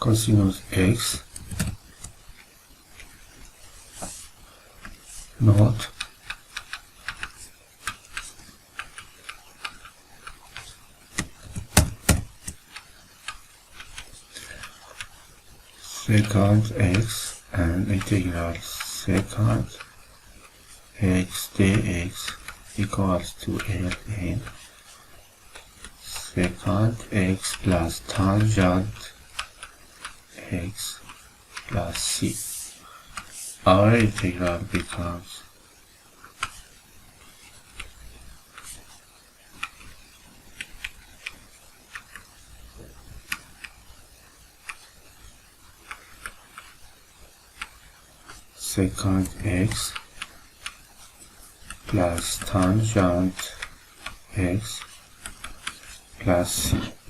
cosinus x not secant x and integral secant x dx equals to ln secant x plus tangent x plus c. Our integral becomes secant x plus tangent x plus c.